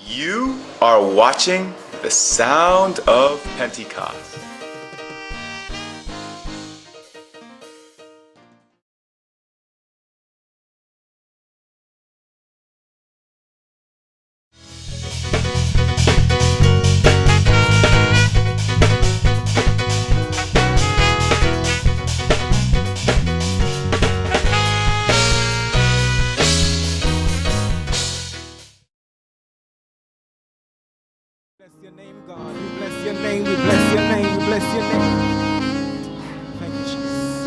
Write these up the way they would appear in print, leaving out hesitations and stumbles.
You are watching the sound of Pentecost. Bless your name, God. We bless your name. We bless your name. We bless your name. Thank you, Jesus.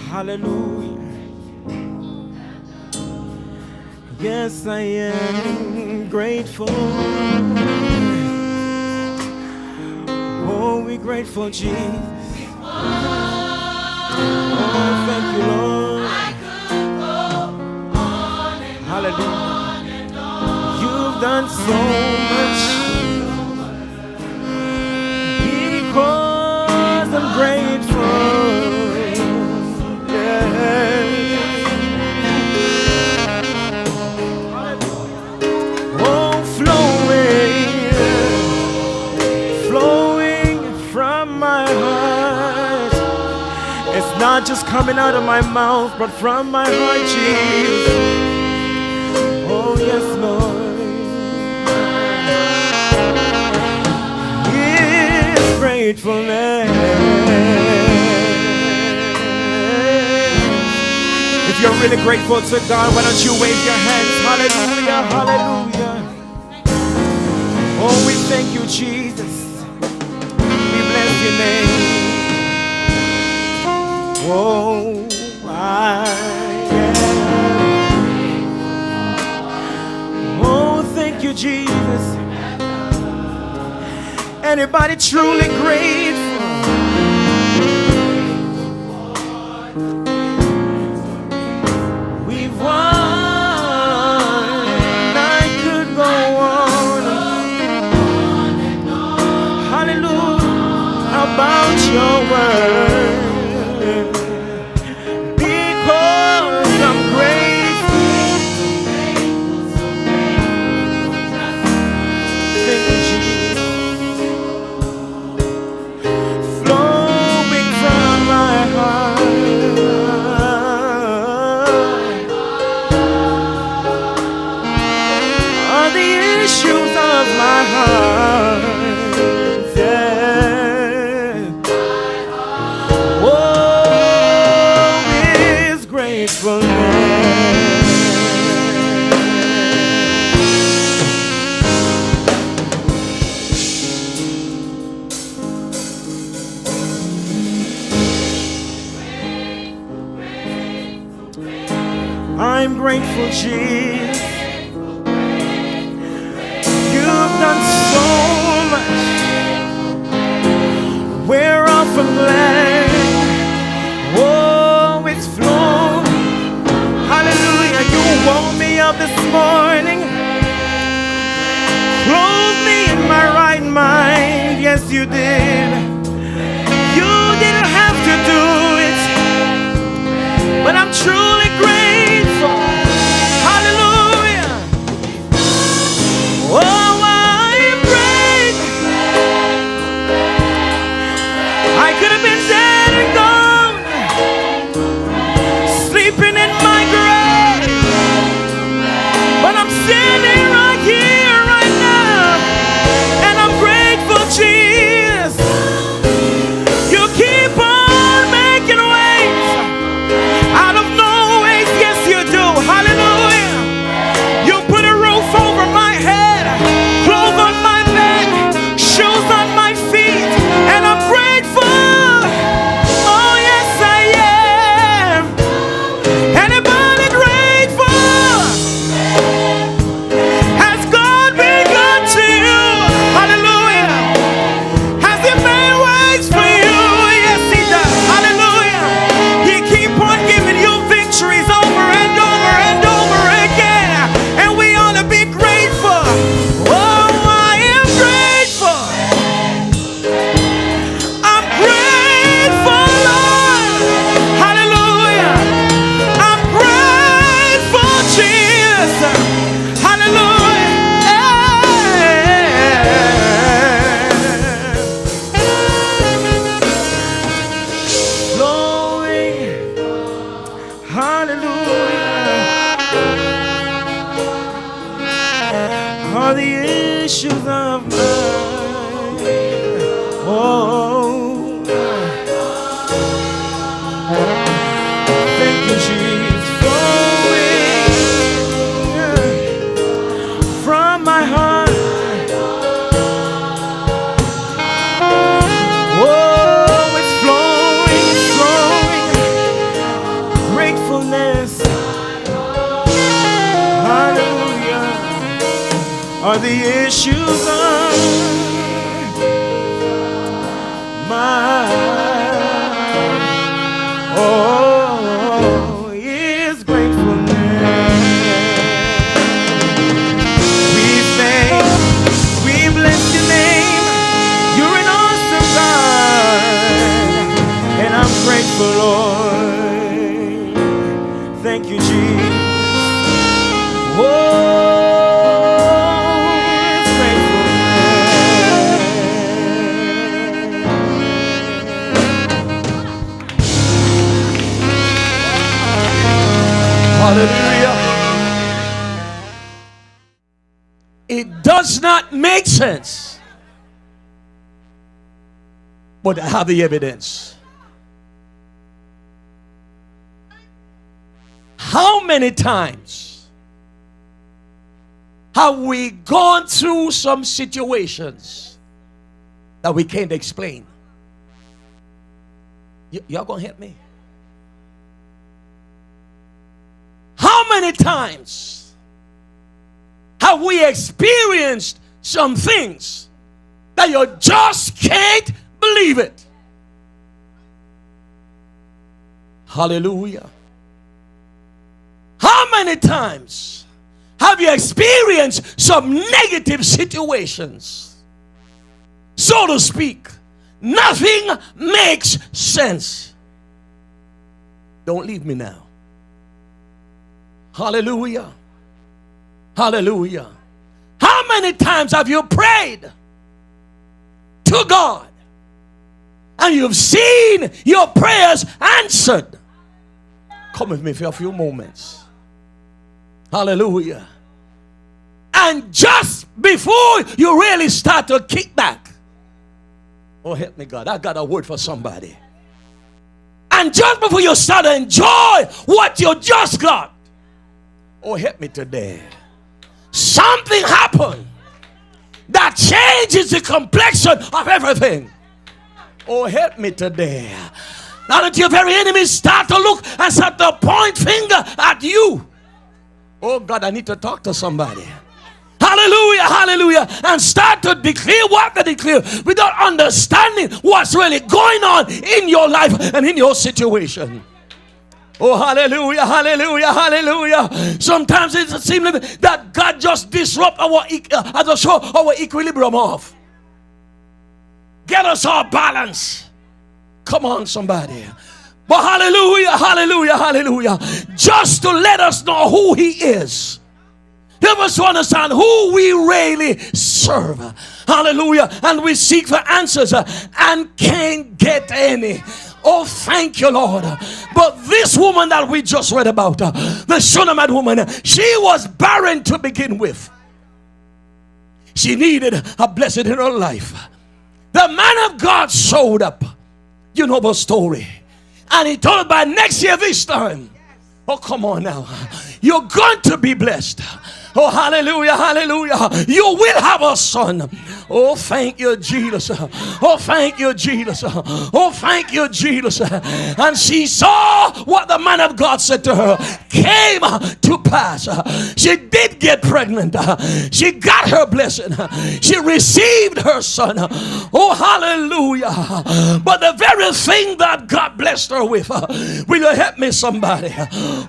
Hallelujah. Yes, I am grateful. Oh, we're grateful, Jesus. Oh, thank you, Lord. Hallelujah. You've done so much because I'm grateful. Yeah. Oh, flowing from my heart. It's not just coming out of my mouth, but from my heart, Jesus. Oh, yes, Lord. It's gratefulness. If you're really grateful to God, why don't you wave your hands? Hallelujah, hallelujah. Oh, we thank you, Jesus. We bless your name. Oh, I thank you, Jesus. Anybody truly grateful? We've won. I could go on. Hallelujah. About your word. Because I'm grateful. Thank you, Jesus. Flowing from my heart are the issues of my heart. Yeah. Oh, is gratefulness. I'm grateful, Jesus. You've done so much. We're often glad. Oh, it's flown. Hallelujah. You woke me up this morning. Clothed me in my right mind. Yes, you did. You didn't have to do it. But I'm truly grateful. Hallelujah. for the issues of my is gratefulness. We thank, we bless your name. You're an awesome God, and I'm grateful, Lord. Thank you, Jesus. Hallelujah. It does not make sense, but I have the evidence. How many times have we gone through some situations that we can't explain? Y'all gonna help me? How many times have we experienced some things that you just can't believe it? Hallelujah. How many times have you experienced some negative situations? So to speak, nothing makes sense. Don't leave me now. Hallelujah. Hallelujah. How many times have you prayed to God and you've seen your prayers answered? Come with me for a few moments. Hallelujah. And just before you really start to kick back, oh help me God, I got a word for somebody. And just before you start to enjoy what you just got, oh help me today, something happened that changes the complexion of everything. Oh help me today. Now that your very enemies start to look and start to point finger at you. Oh God, I need to talk to somebody. Hallelujah, hallelujah. And start to declare what they declare without understanding what's really going on in your life and in your situation. Oh, hallelujah, hallelujah, hallelujah. Sometimes it seems like that God just disrupt our equilibrium off. Get us all balance. Come on, somebody. But hallelujah, hallelujah, hallelujah. Just to let us know who he is. Help us to understand who we really serve. Hallelujah. And we seek for answers and can't get any. Oh, thank you, Lord. But this woman that we just read about, the Shunammite woman, she was barren to begin with. She needed a blessing in her life. The man of God showed up. You know the story. And he told her by next year this time, oh, come on now, you're going to be blessed. Oh, hallelujah, hallelujah. You will have a son. Oh, thank you, Jesus. Oh, thank you, Jesus. Oh, thank you, Jesus. And she saw what the man of God said to her came to pass. She did get pregnant. She got her blessing. She received her son. Oh, hallelujah. But the very thing that God blessed her with, will you help me, somebody?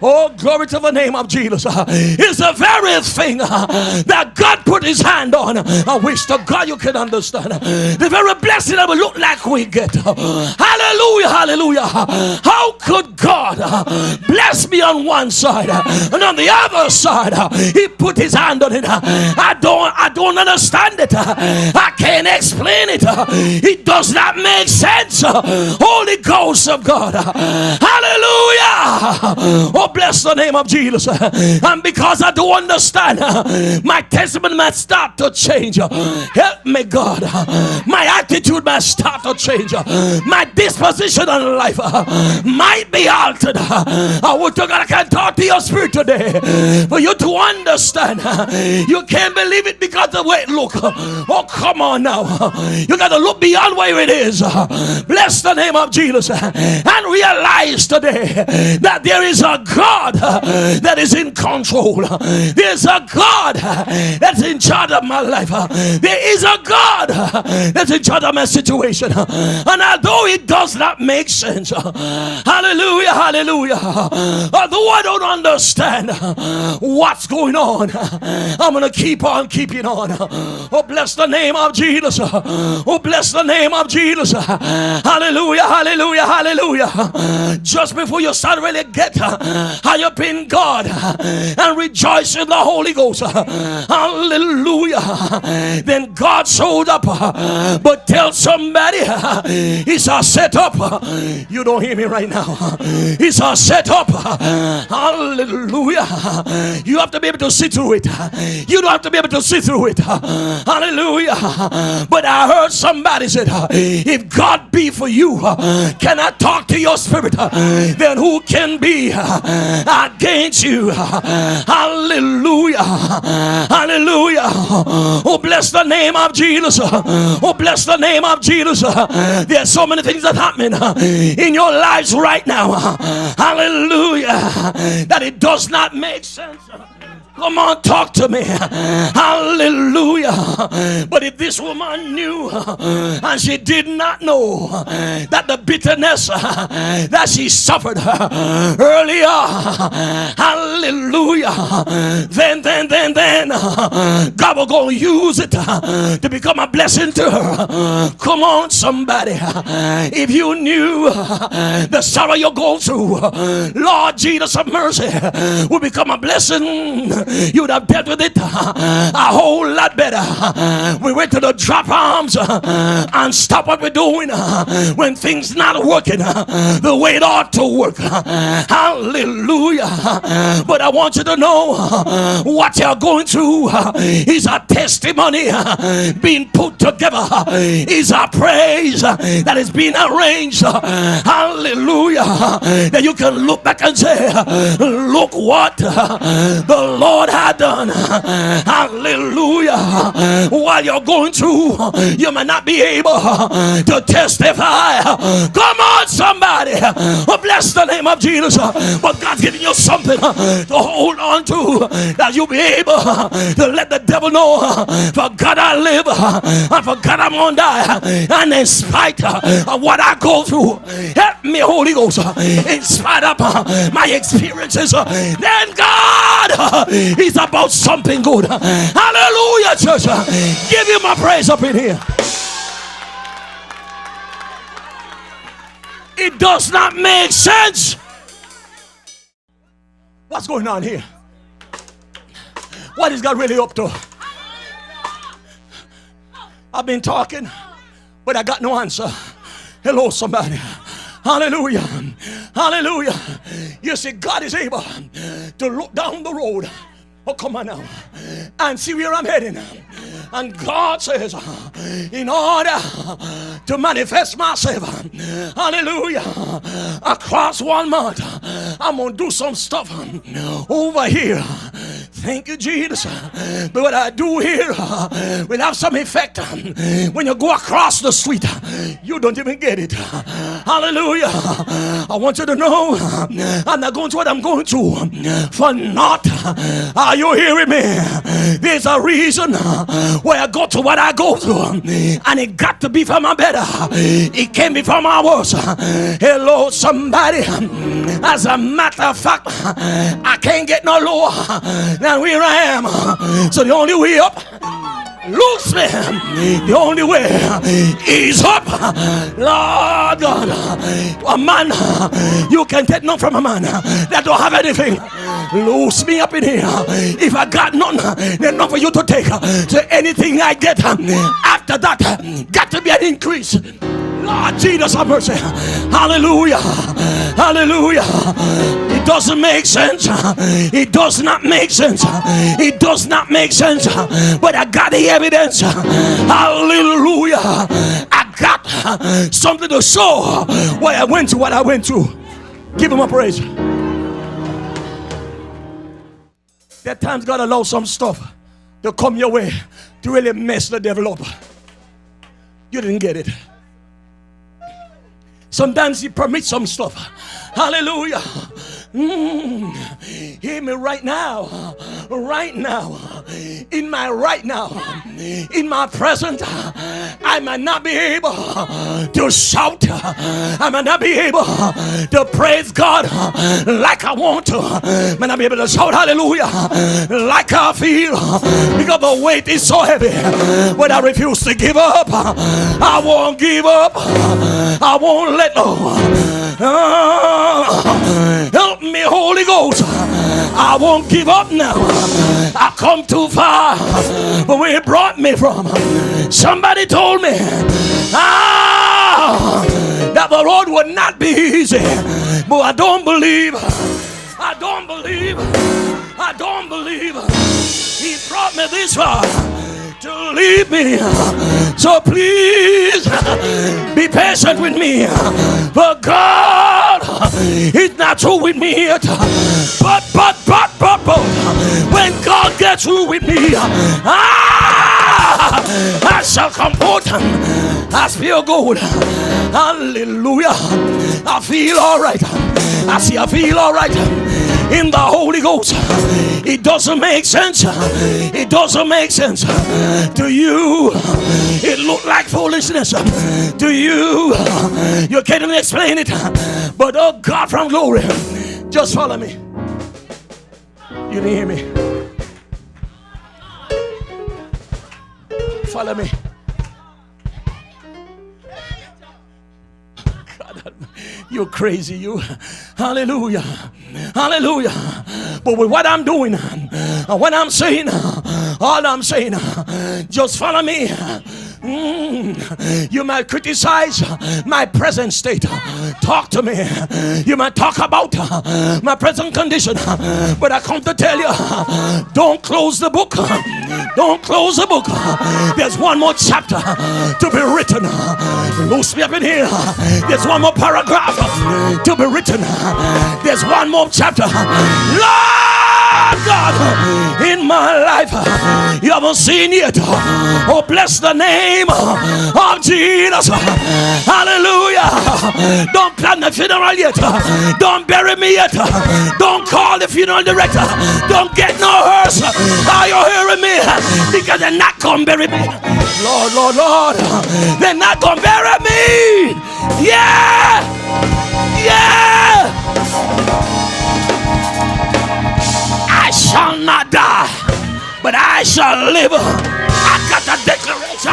Oh, glory to the name of Jesus. Is the very thing that God put his hand on. I wish to God you can understand. The very blessing that will look like we get. Hallelujah, hallelujah. How could God bless me on one side and on the other side he put his hand on it? I don't understand it. I can't explain it. It does not make sense. Holy Ghost of God. Hallelujah. Oh, bless the name of Jesus. And because I don't understand, my testimony might start to change. Help help me, God. My attitude might start to change. My disposition in life might be altered. I want to God, I can talk to your spirit today for you to understand. You can't believe it because of the way it looks. Oh, come on now. You got to look beyond where it is. Bless the name of Jesus and realize today that there is a God that is in control. There's a God that's in charge of my life. There is a God that's in charge of my situation. And although it does not make sense, hallelujah, hallelujah, although I don't understand what's going on, I'm going to keep on keeping on. Oh, bless the name of Jesus. Oh, bless the name of Jesus. Hallelujah, hallelujah, hallelujah. Just before you start really get high up in God and rejoice in the Holy Ghost, hallelujah, then God showed up. But tell somebody it's a setup. You don't hear me right now. It's a setup. Hallelujah. You have to be able to see through it. You don't have to be able to see through it. Hallelujah. But I heard somebody said, if God be for you, can I talk to your spirit? Then who can be against you? Hallelujah. Hallelujah. Oh, bless the name of Jesus. Oh, bless the name of Jesus. There's so many things that are happening in your lives right now. Hallelujah. That it does not make sense. Come on, talk to me. Hallelujah. But if this woman knew and she did not know that the bitterness that she suffered earlier, hallelujah, then God will go use it to become a blessing to her. Come on, somebody. If you knew the sorrow you're going through, Lord Jesus of mercy, will become a blessing, you would have dealt with it a whole lot better. We went to the drop arms and stop what we're doing when things not working the way it ought to work. Hallelujah. But I want you to know what you're going through is a testimony being put together, is a praise that is being arranged. Hallelujah. That you can look back and say, look what the Lord had done. Hallelujah. While you're going through, you may not be able to testify. Come on, somebody. Oh, bless the name of Jesus. But God's giving you something to hold on to, that you'll be able to let the devil know, for God I live and for God I'm gonna die. And in spite of what I go through, help me, Holy Ghost, in spite of my experiences, then God is about something good. Hallelujah, church. Give him a praise up in here. It does not make sense. What's going on here? What is God really up to? I've been talking, but I got no answer. Hello, somebody. Hallelujah. Hallelujah. You see, God is able to look down the road. Oh, come on now. And see where I'm heading. And God says, in order to manifest myself, hallelujah, across 1 month, I'm going to do some stuff over here. Thank you, Jesus. But what I do here will have some effect. When you go across the street, you don't even get it. Hallelujah. I want you to know I'm not going through what I'm going through for naught. Are you hearing me? There's a reason why I go through what I go through, and it got to be for my better. It can't be for my worse. Hello, somebody. As a matter of fact, I can't get no lower than where I am. So the only way up, loose me. The only way is up. Lord God, a man, you can take none from a man that don't have anything. Loose me up in here. If I got none, there's none for you to take. So anything I get after that got to be an increase. Lord Jesus have mercy. Hallelujah. Hallelujah. It doesn't make sense. It does not make sense. It does not make sense. But I got the evidence. Hallelujah. I got something to show why I went through what I went through. Give him a praise. There are times God allows some stuff to come your way to really mess the devil up. You didn't get it. Sometimes he permits some stuff. Hallelujah. Hear me right now. Right now. In my right now. In my present. I might not be able to shout. I might not be able to praise God like I want to. I might not be able to shout hallelujah like I feel. Because the weight is so heavy. But I refuse to give up. I won't give up. I won't let go. Help me, Holy Ghost. I won't give up now. I come too far, but where it brought me from. Somebody told me that the road would not be easy, but I don't believe. I don't believe. I don't believe. He brought me this far to leave me. So please be patient with me. But God is not through with me yet. But when God gets through with me, I shall come forth. I feel good. Hallelujah. I feel all right. I feel all right in the Holy Ghost. It doesn't make sense. It doesn't make sense to you. It looked like foolishness to you. You can't even explain it. But oh God from glory, just follow me. You didn't hear me. Follow me. God, you're crazy, you. Hallelujah. Hallelujah. But with what I'm doing, what I'm saying, all I'm saying, just follow me. You might criticize my present state. Talk to me. You might talk about my present condition. But I come to tell you, don't close the book. Don't close the book. There's one more chapter to be written. Loose me up in here. There's one more paragraph to be written. There's one more chapter. Lord God, in my life, you haven't seen yet. Oh, bless the name of Jesus. Hallelujah. Don't plan the funeral yet. Don't bury me yet. Don't call the funeral director. Don't get no hearse. Are you hearing me? Because they're not going to bury me. Lord, Lord, Lord. They're not going to bury me. Yeah. Yeah. I shall not die, but I shall live. I got a declaration.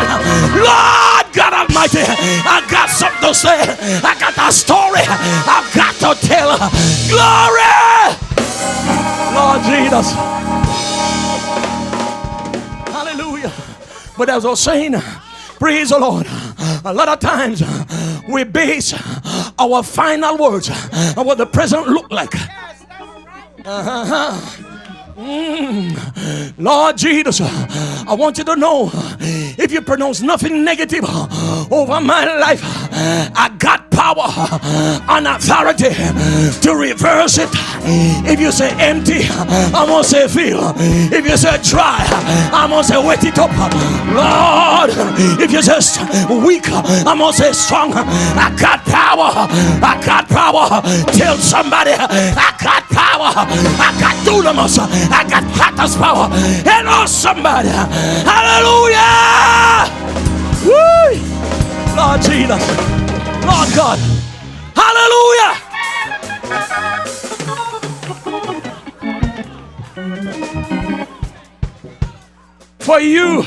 Lord God Almighty, I got something to say. I got a story I've got to tell. Glory! Lord Jesus. Hallelujah. But as I was saying, praise the Lord. A lot of times we base our final words on what the present look like. Lord Jesus, I want you to know, if you pronounce nothing negative over my life, I got power and authority to reverse it. If you say empty, I'm gonna say fill. If you say dry, I'm gonna say wet it up. Lord, if you say weak, I'm gonna say strong. I got power. I got power. Tell somebody, I got power. I got dunamis. I got Kratos power. Hello, somebody. Hallelujah. Woo. Lord Jesus. Lord God. Hallelujah. For you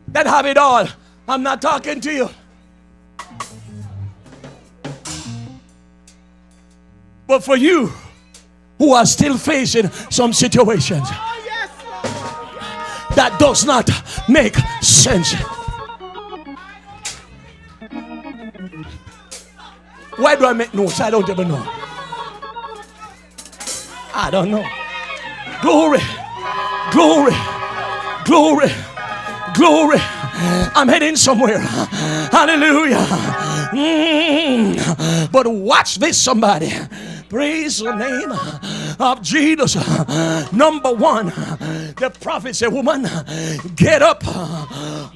that have it all, I'm not talking to you. But for you who are still facing some situations that does not make sense. Why do I make notes? I don't even know. I don't know. Glory, glory, glory, glory. I'm heading somewhere. Hallelujah. But watch this, somebody. Praise the name of Jesus. Number one, the prophet said, woman, get up,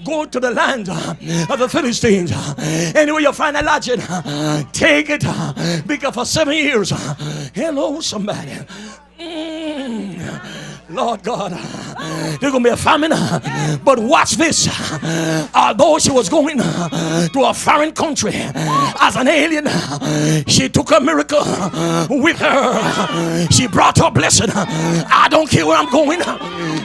go to the land of the Philistines. Anywhere you find a lodging, take it, because for 7 years, hello, somebody. Lord God, there's going to be a famine. But watch this. Although she was going to a foreign country as an alien, she took a miracle with her. She brought her blessing. I don't care where I'm going.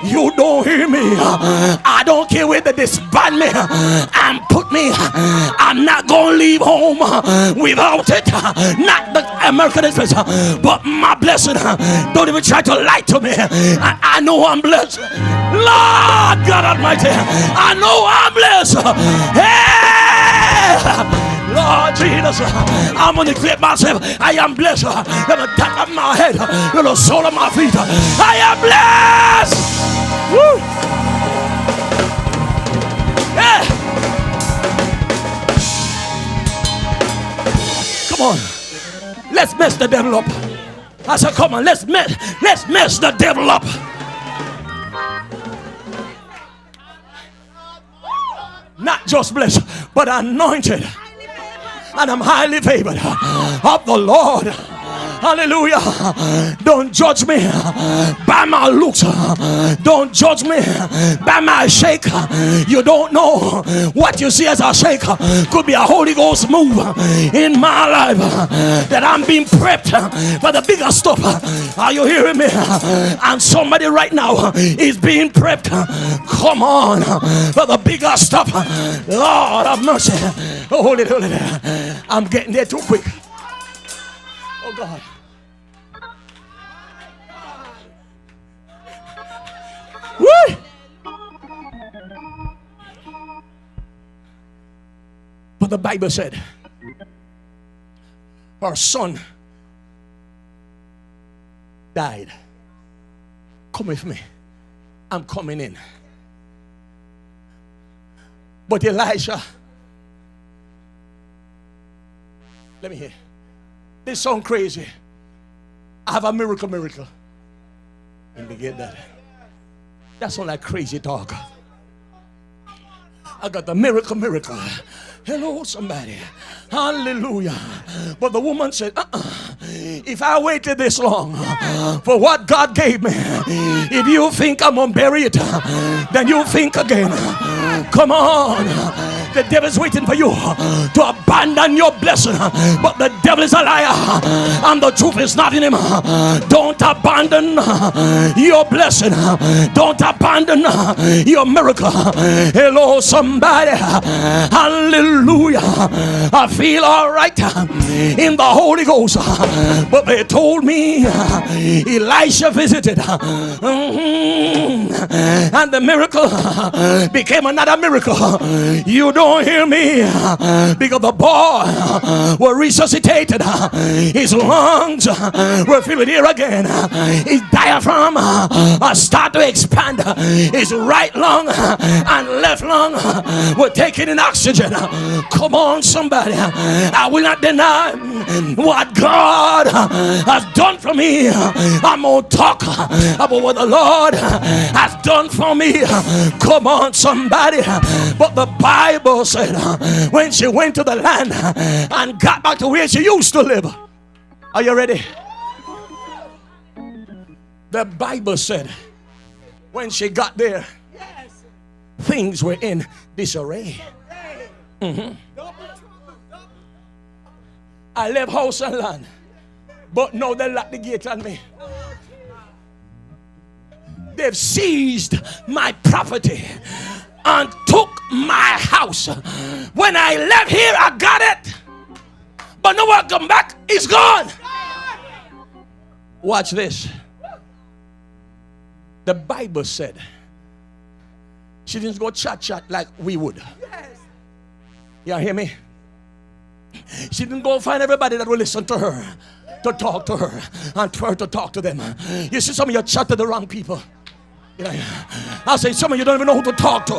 You don't hear me. I don't care where they disband me and put me. I'm not going to leave home without it. Not the American Express, but my blessing. Don't even try to lie to me. I know I'm blessed. Lord God Almighty, I know I'm blessed. Hey, Lord Jesus, I'm going to declare myself. I am blessed. From the top of my head to the sole of my feet, I am blessed. Woo. Yeah. Come on, let's mess the devil up. I said, come on, let's mess the devil up. Not just blessed, but anointed. And I'm highly favored of the Lord. Hallelujah. Don't judge me by my looks. Don't judge me by my shake. You don't know what you see as a shake could be a Holy Ghost move in my life, that I'm being prepped for the bigger stuff. Are you hearing me? And somebody right now is being prepped. Come on, for the bigger stuff. Lord have mercy. Oh, hold it. I'm getting there too quick. Oh God. Woo! But the Bible said her son died. Come with me. I'm coming in. But Elijah, let me hear. This sounds crazy. I have a miracle. Let me get that. That's all like crazy talk. I got the miracle. Hello, somebody. Hallelujah. But the woman said, if I waited this long for what God gave me, if you think I'm gonna bury it, then you think again. Come on. The devil's waiting for you to abandon your blessing, but the devil is a liar and the truth is not in him. Don't abandon your blessing. Don't abandon your miracle. Hello, somebody. Hallelujah. I feel all right in the Holy Ghost, but they told me Elisha visited, and the miracle became another miracle. You don't hear me, because the boy was resuscitated. His lungs were filled with air again. His diaphragm started to expand. His right lung and left lung were taking in oxygen. Come on, somebody. I will not deny what God has done for me. I'm going to talk about what the Lord has done for me. Come on, somebody. But the Bible said when she went to the land and got back to where she used to live. Are you ready? The Bible said when she got there, things were in disarray. I left house and land, but now they locked the gate on me. They've seized my property and took my house. When I left here, I got it, but no one come back. It's gone. Watch this. The Bible said she didn't go chat like we would. Y'all hear me? She didn't go find everybody that will listen to her. to talk to her and try to talk to them. You see, some of you chat to the wrong people. I say some of you don't even know who to talk to.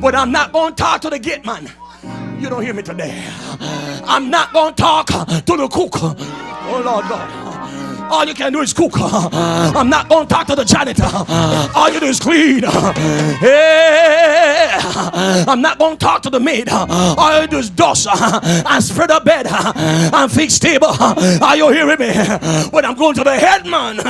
But I'm not going to talk to the gate man. You don't hear me today. I'm not going to talk to the cook. Oh Lord God. All you can do is cook. I'm not going to talk to the janitor. All you do is clean. Yeah. I'm not going to talk to the maid. All you do is dust and spread a bed and fix table. Are you hearing me? When I'm going to the head man,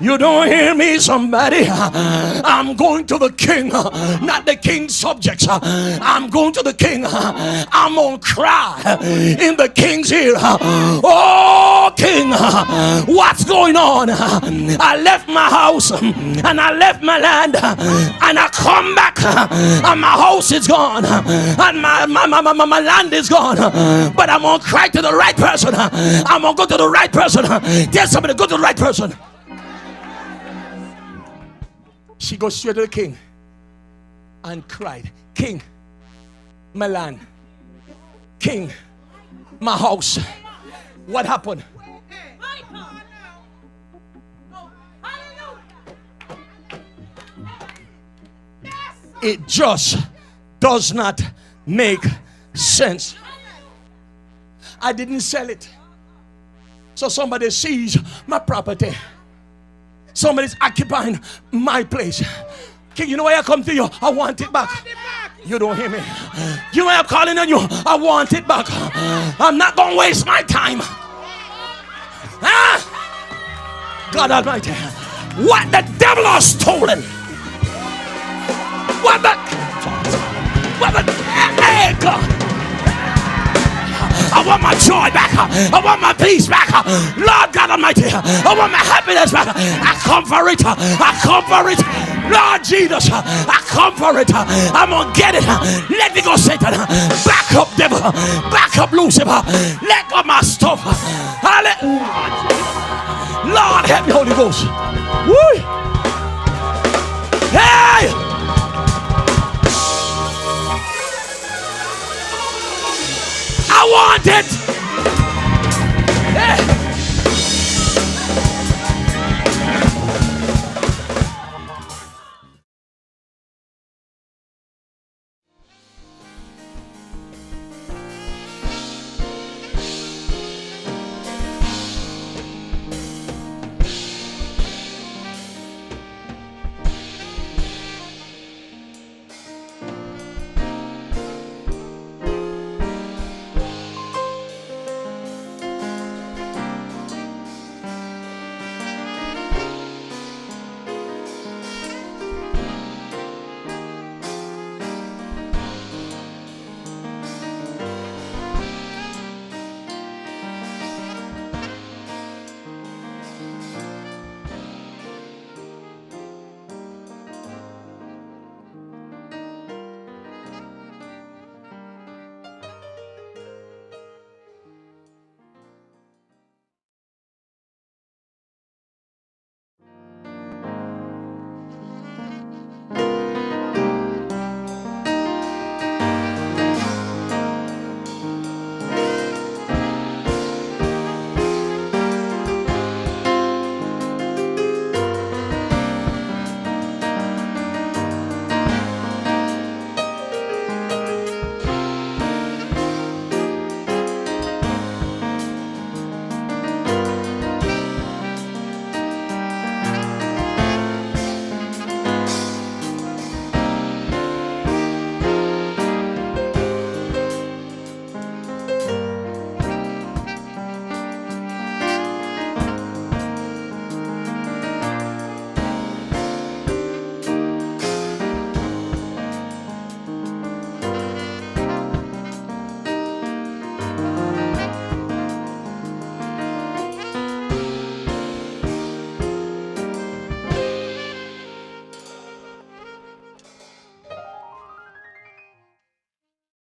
you don't hear me, somebody. I'm going to the king, not the king's subjects. I'm going to the king. I'm going to cry in the king's ear. Oh, king, what's going on? I left my house and I left my land and I come back and my house is gone and my land is gone, but I'm gonna cry to the right person. I'm gonna go to the right person. Tell somebody, go to the right person. She goes straight to the king and cried, King, my land, King, my house. What happened? It just does not make sense. I didn't sell it. So somebody sees my property. Somebody's occupying my place. King, you know why I come to you? I want it back. You don't hear me. You know why I'm calling on you? I want it back. I'm not going to waste my time. Huh? God Almighty. What the devil has stolen. What the hey God, I want my joy back. I want my peace back. Lord God Almighty, I want my happiness back. I come for it. I come for it. Lord Jesus, I come for it. I'm gonna get it. Let me go, Satan. Back up, devil. Back up, Lucifer. Let go my stuff. Hallelujah. Lord help me, Holy Ghost. Woo. Hey. I want it.